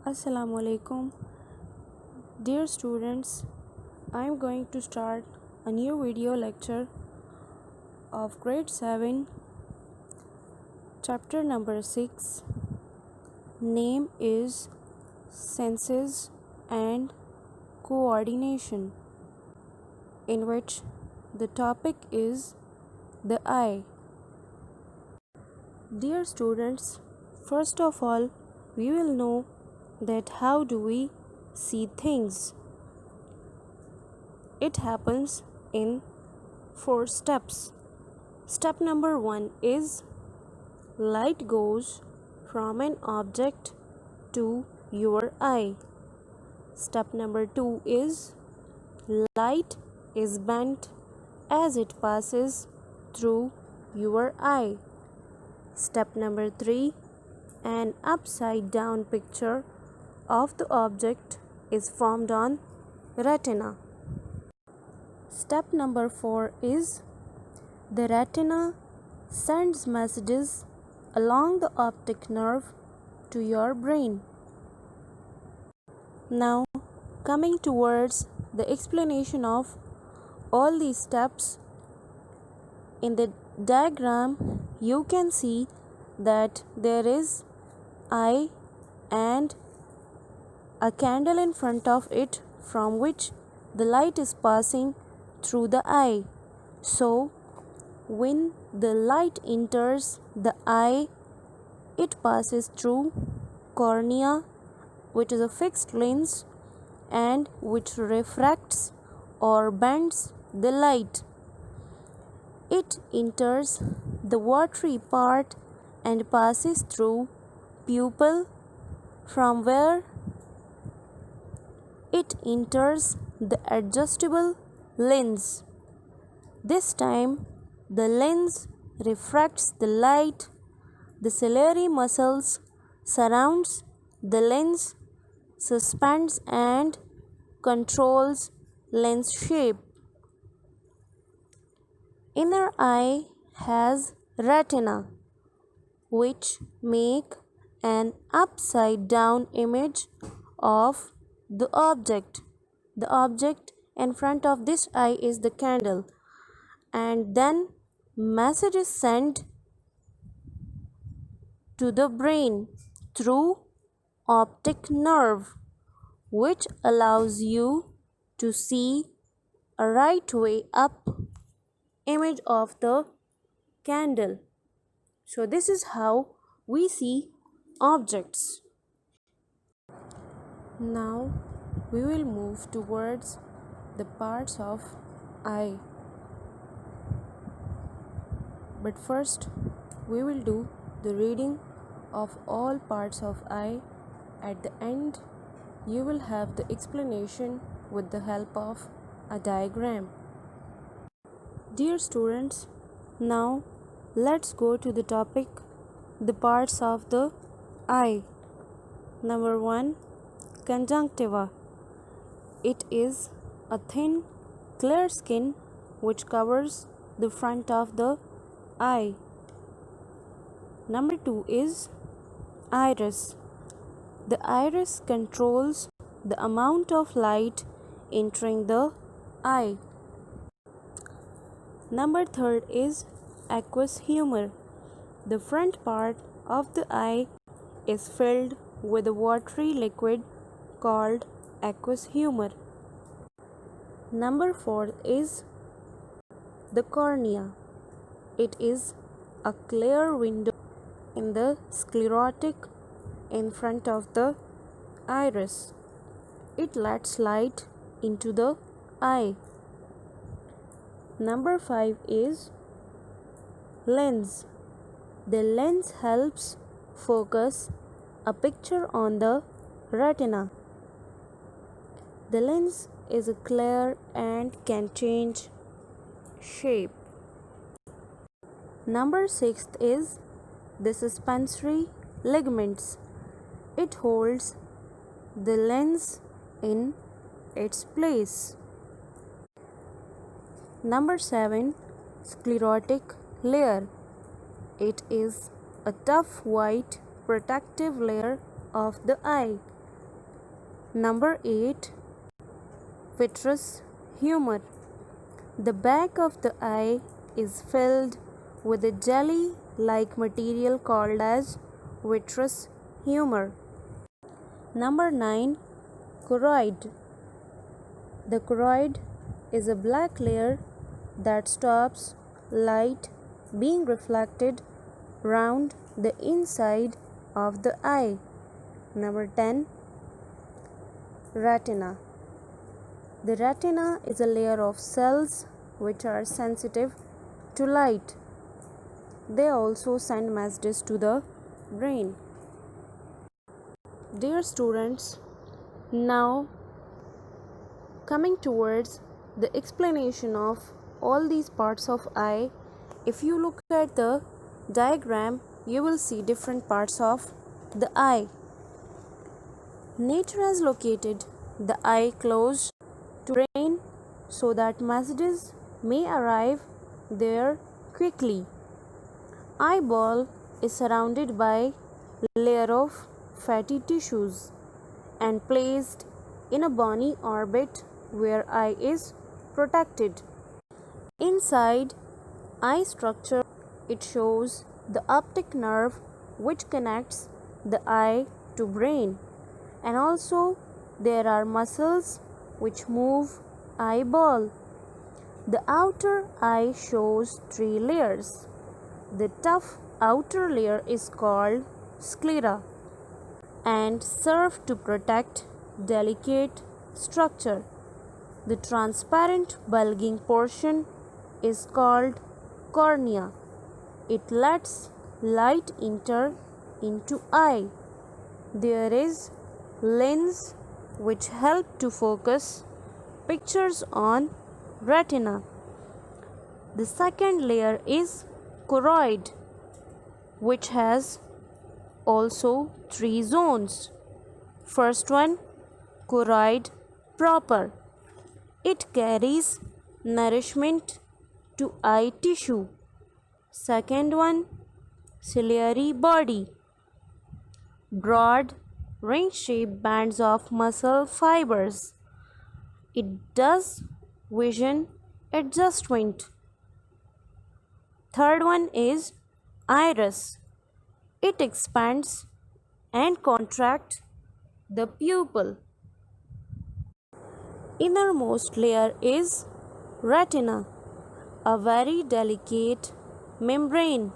Assalamu alaikum. Dear students, I am going to start a new video lecture of grade 7, chapter number 6. Name is Senses and Coordination, in which the topic is the eye. Dear students, first of all, we will know that how do we see things. It happens in 4 steps. Step number 1 is light goes from an object to your eye. Step number 2 is light is bent as it passes through your eye. Step number 3, an upside down picture of the object is formed on retina. Step number 4 is the retina sends messages along the optic nerve to your brain. Now, coming towards the explanation of all these steps, in the diagram you can see that there is eye and a candle in front of it from which the light is passing through the eye. So, when the light enters the eye, it passes through cornea, which is a fixed lens and which refracts or bends the light. It enters the watery part and passes through pupil, from where it enters the adjustable lens. This time the lens refracts the light. The ciliary muscles surrounds the lens, suspends and controls lens shape. Inner eye has retina, which make an upside down image of the object. The object in front of this eye is the candle, and then message is sent to the brain through optic nerve, which allows you to see a right way up image of the candle. So this is how we see objects. Now we will move towards the parts of eye. But first we will do the reading of all parts of eye. At the end you will have the explanation with the help of a diagram. Dear students, now let's go to the topic, the parts of the eye. Number 1, conjunctiva. It is a thin, clear skin which covers the front of the eye. Number 2 is iris. The iris controls the amount of light entering the eye. Number 3 is aqueous humor. The front part of the eye is filled with a watery liquid called aqueous humor. Number 4 is the cornea. It is a clear window in the sclerotic in front of the iris. It lets light into the eye. Number 5 is lens. The lens helps focus a picture on the retina. The lens is clear and can change shape. Number 6 is the suspensory ligaments. It holds the lens in its place. Number 7, sclerotic layer. It is a tough white protective layer of the eye. Number 8. Vitreous humor. The back of the eye is filled with a jelly-like material called as vitreous humor. Number 9. Choroid. The choroid is a black layer that stops light being reflected round the inside of the eye. Number 10. Retina. The retina is a layer of cells which are sensitive to light. They also send messages to the brain. Dear students, now coming towards the explanation of all these parts of eye, if you look at the diagram, you will see different parts of the eye. Nature has located the eye close to brain so that messages may arrive there quickly. Eyeball is surrounded by layer of fatty tissues and placed in a bony orbit where eye is protected. Inside eye structure, it shows the optic nerve which connects the eye to brain, and also there are muscles which move eyeball. The outer eye shows 3 layers. The tough outer layer is called sclera and serve to protect delicate structure. The transparent bulging portion is called cornea. It lets light enter into eye. There is lens which help to focus pictures on retina. The second layer is choroid, which has also 3 zones. First one, choroid proper. It carries nourishment to eye tissue. Second one, ciliary body. Broad, ring-shaped bands of muscle fibers. It does vision adjustment. Third one is iris. It expands and contracts the pupil. Innermost layer is retina, a very delicate membrane.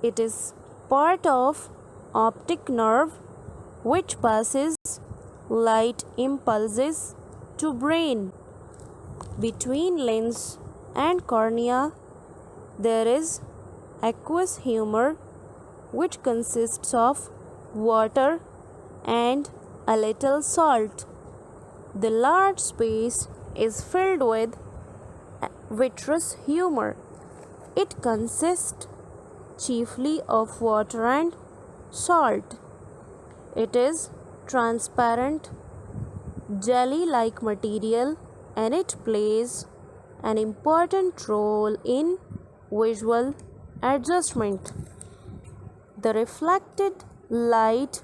It is part of optic nerve which passes light impulses to brain. Between lens and cornea, there is aqueous humor which consists of water and a little salt. The large space is filled with vitreous humor. It consists chiefly of water and salt. It is transparent, jelly-like material, and it plays an important role in visual adjustment. The reflected light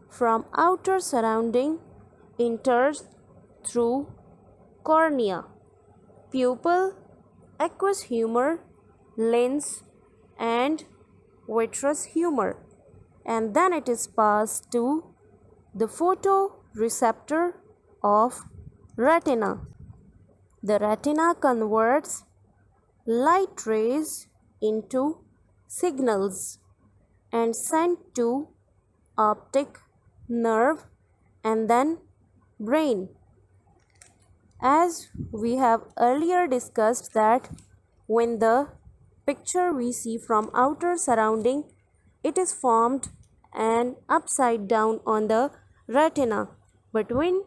from outer surrounding enters through cornea, pupil, aqueous humor, lens, and vitreous humor, and then it is passed to the photoreceptor of retina. The retina converts light rays into signals and sent to optic nerve and then brain. As we have earlier discussed that when the picture we see from outer surrounding, it is formed and upside down on the retina, but when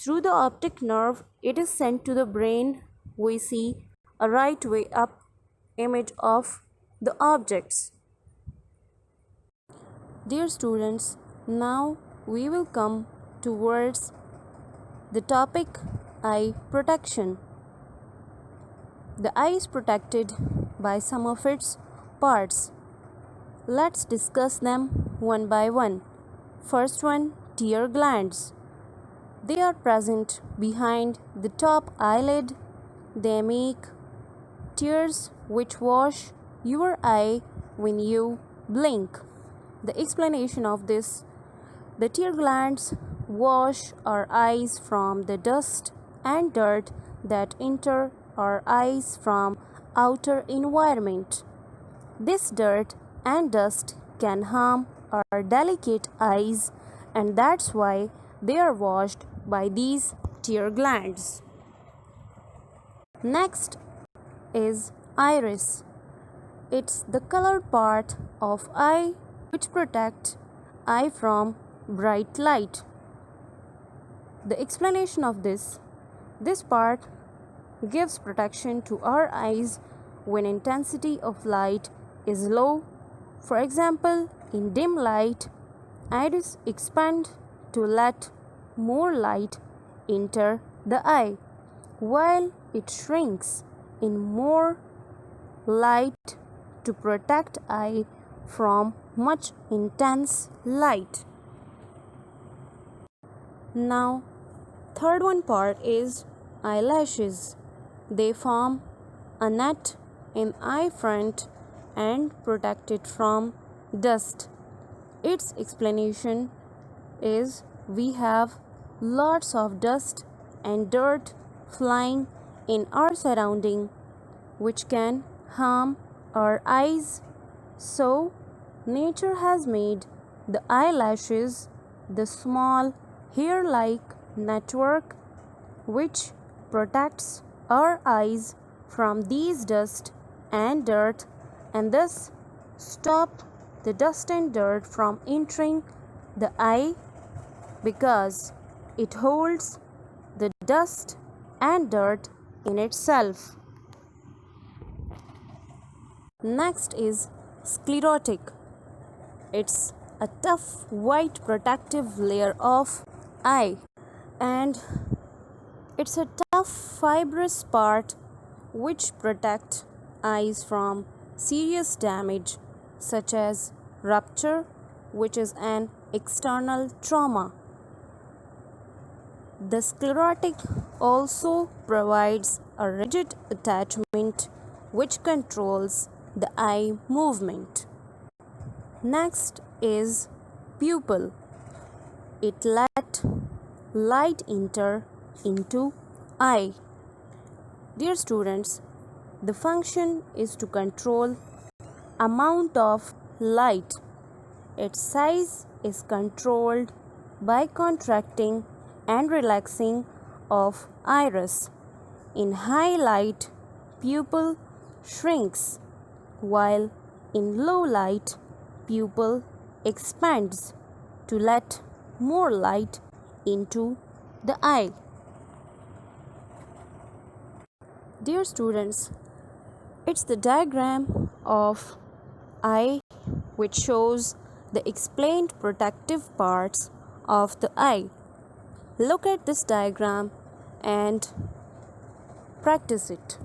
through the optic nerve it is sent to the brain, we see a right way up image of the objects. Dear students, now we will come towards the topic eye protection. The eye is protected by some of its parts. Let's discuss them one by one. First one, tear glands. They are present behind the top eyelid. They make tears which wash your eye when you blink. The explanation of this: the tear glands wash our eyes from the dust and dirt that enter our eyes from outer environment. This dirt and dust can harm our delicate eyes, and that's why they are washed by these tear glands. Next is iris. It's the colored part of eye which protects eye from bright light. The explanation of this part gives protection to our eyes when intensity of light is low. For example, in dim light, iris expand to let more light enter the eye, while it shrinks in more light to protect eye from much intense light. Now, third one part is eyelashes. They form a net in eye front and protect it from dust. Its explanation is we have lots of dust and dirt flying in our surrounding which can harm our eyes. So, nature has made the eyelashes the small hair-like network which protects our eyes from these dust and dirt, and thus stop the dust and dirt from entering the eye because it holds the dust and dirt in itself. Next is sclerotic. It's a tough white protective layer of eye, and it's a tough fibrous part which protect eyes from serious damage such as rupture, which is an external trauma. The sclerotic also provides a rigid attachment which controls the eye movement. Next is pupil. It let light enter into eye. Dear students, the function is to control amount of light. Its size is controlled by contracting and relaxing of iris. In high light, pupil shrinks, while in low light, pupil expands to let more light into the eye. Dear students, it's the diagram of eye which shows the explained protective parts of the eye. Look at this diagram and practice it.